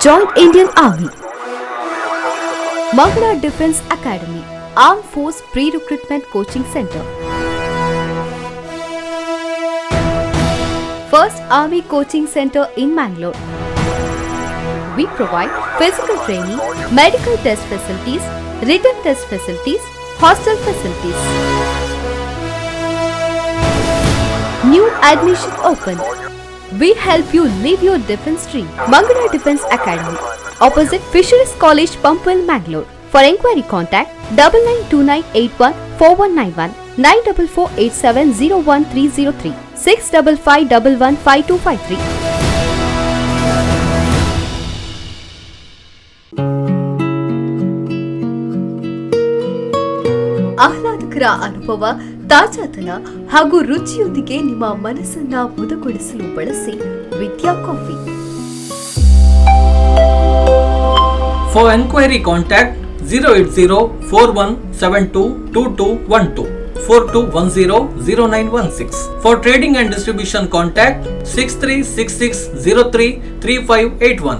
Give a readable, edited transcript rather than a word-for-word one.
Join Indian Army. Mangalore Defence Academy, Armed Force Pre-Recruitment Coaching Center. First Army Coaching Center in Mangalore. We provide physical training, medical test facilities, written test facilities, hostel facilities. New admission open. We help you live your defense dream. Mangalore Defence Academy, opposite Fisheries College, Pampal, Mangalore. For inquiry, contact 9929814191, 944870130 655115253. ಆಹ್ಲಾದಕರ ಅನುಭವ, ತಾಜಾತನ ಹಾಗೂ ರುಚಿಯೊಂದಿಗೆ ನಿಮ್ಮ ಮನಸ್ಸನ್ನ ಮುದಗೊಳಿಸಲು ಬಳಸಿ ವಿದ್ಯಾ coffee. For enquiry, contact 08041722212 42100916. For trading and distribution, contact 6366033581.